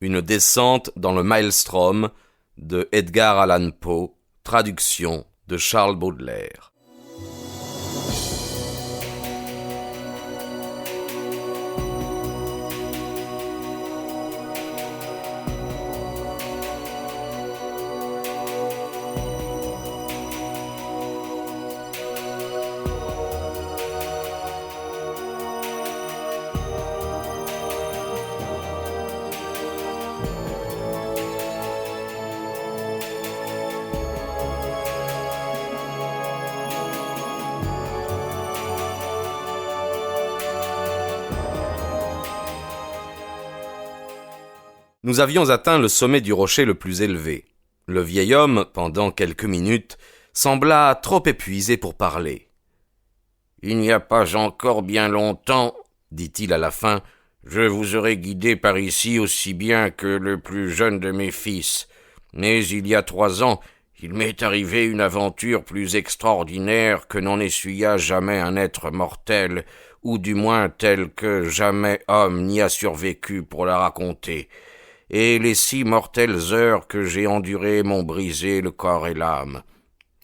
Une descente dans le Maelstrom de Edgar Allan Poe, traduction de Charles Baudelaire. Nous avions atteint le sommet du rocher le plus élevé. Le vieil homme, pendant quelques minutes, sembla trop épuisé pour parler. « Il n'y a pas encore bien longtemps, dit-il à la fin, je vous aurais guidé par ici aussi bien que le plus jeune de mes fils. Mais il y a 3 ans, il m'est arrivé une aventure plus extraordinaire que n'en essuya jamais un être mortel, ou du moins tel que jamais homme n'y a survécu pour la raconter. Et les 6 mortelles heures que j'ai endurées m'ont brisé le corps et l'âme.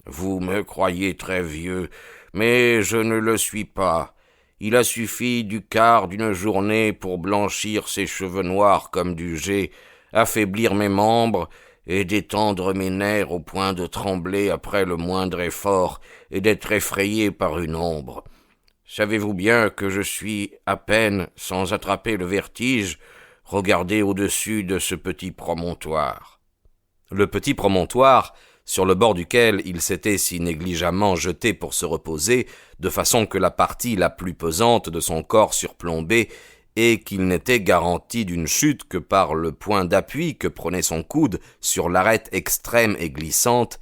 Vous me croyez très vieux, mais je ne le suis pas. Il a suffi du quart d'une journée pour blanchir ces cheveux noirs comme du jais, affaiblir mes membres et détendre mes nerfs au point de trembler après le moindre effort et d'être effrayé par une ombre. Savez-vous bien que je suis à peine, sans attraper le vertige, regardez au-dessus de ce petit promontoire. » Le petit promontoire, sur le bord duquel il s'était si négligemment jeté pour se reposer, de façon que la partie la plus pesante de son corps surplombait, et qu'il n'était garanti d'une chute que par le point d'appui que prenait son coude sur l'arête extrême et glissante,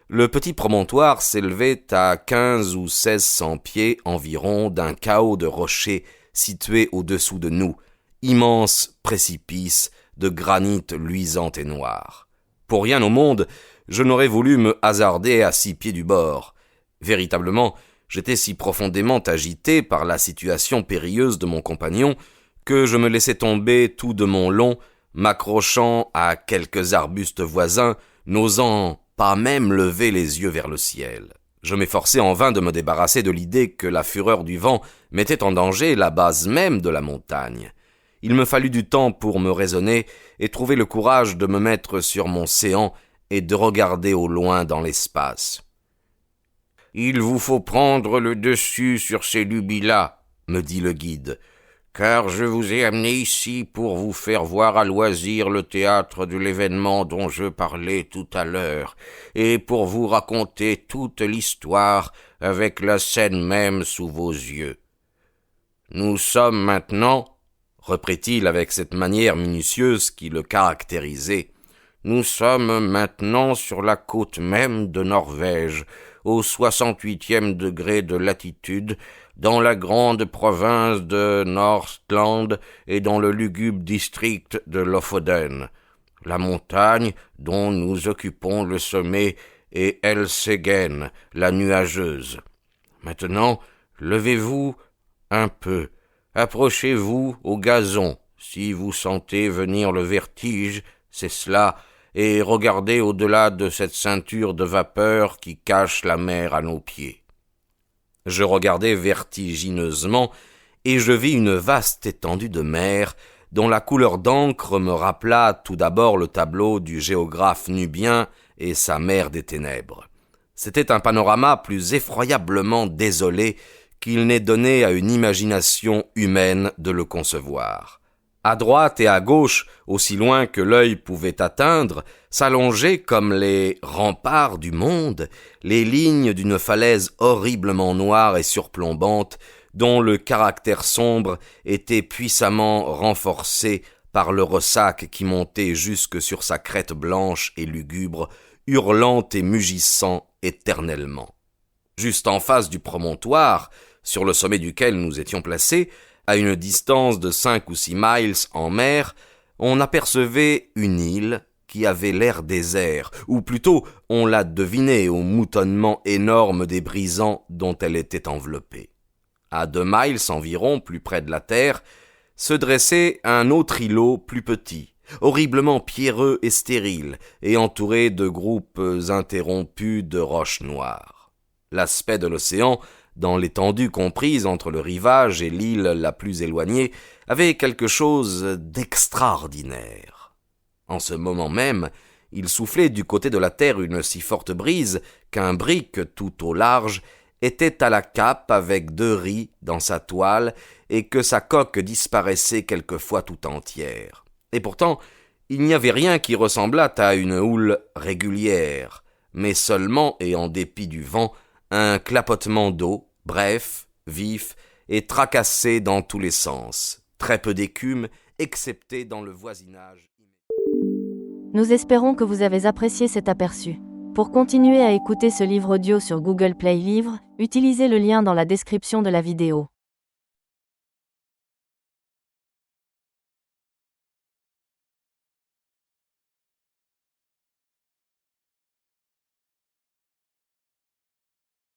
le petit promontoire s'élevait à 15 ou 1600 pieds environ d'un chaos de rochers situé au-dessous de nous, immense précipice de granit luisant et noir. Pour rien au monde, je n'aurais voulu me hasarder à 6 pieds du bord. Véritablement, j'étais si profondément agité par la situation périlleuse de mon compagnon que je me laissai tomber tout de mon long, m'accrochant à quelques arbustes voisins, n'osant pas même lever les yeux vers le ciel. Je m'efforçai en vain de me débarrasser de l'idée que la fureur du vent mettait en danger la base même de la montagne. Il me fallut du temps pour me raisonner et trouver le courage de me mettre sur mon séant et de regarder au loin dans l'espace. « Il vous faut prendre le dessus sur ces lubies-là, » me dit le guide, « car je vous ai amené ici pour vous faire voir à loisir le théâtre de l'événement dont je parlais tout à l'heure, et pour vous raconter toute l'histoire avec la scène même sous vos yeux. Nous sommes maintenant, reprit-il avec cette manière minutieuse qui le caractérisait, nous sommes maintenant sur la côte même de Norvège, au 68e degré de latitude, dans la grande province de Northland et dans le lugubre district de Lofoden. La montagne dont nous occupons le sommet est Elsegen, la nuageuse. Maintenant, levez-vous un peu, approchez-vous au gazon, si vous sentez venir le vertige, c'est cela, et regardez au-delà de cette ceinture de vapeur qui cache la mer à nos pieds. Je regardai vertigineusement, et je vis une vaste étendue de mer, dont la couleur d'encre me rappela tout d'abord le tableau du géographe nubien et sa mer des ténèbres. C'était un panorama plus effroyablement désolé qu'il n'est donné à une imagination humaine de le concevoir. À droite et à gauche, aussi loin que l'œil pouvait atteindre, s'allongeaient comme les remparts du monde, les lignes d'une falaise horriblement noire et surplombante, dont le caractère sombre était puissamment renforcé par le ressac qui montait jusque sur sa crête blanche et lugubre, hurlant et mugissant éternellement. Juste en face du promontoire, sur le sommet duquel nous étions placés, à une distance de 5 ou 6 miles en mer, on apercevait une île qui avait l'air désert, ou plutôt on la devinait au moutonnement énorme des brisants dont elle était enveloppée. À 2 miles environ, plus près de la terre, se dressait un autre îlot plus petit, horriblement pierreux et stérile, et entouré de groupes interrompus de roches noires. L'aspect de l'océan, dans l'étendue comprise entre le rivage et l'île la plus éloignée, avait quelque chose d'extraordinaire. En ce moment même, il soufflait du côté de la terre une si forte brise qu'un brick tout au large était à la cape avec 2 ris dans sa toile et que sa coque disparaissait quelquefois tout entière. Et pourtant, il n'y avait rien qui ressemblât à une houle régulière, mais seulement, et en dépit du vent, un clapotement d'eau, bref, vif et tracassé dans tous les sens. Très peu d'écume, excepté dans le voisinage. Nous espérons que vous avez apprécié cet aperçu. Pour continuer à écouter ce livre audio sur Google Play Livres, utilisez le lien dans la description de la vidéo.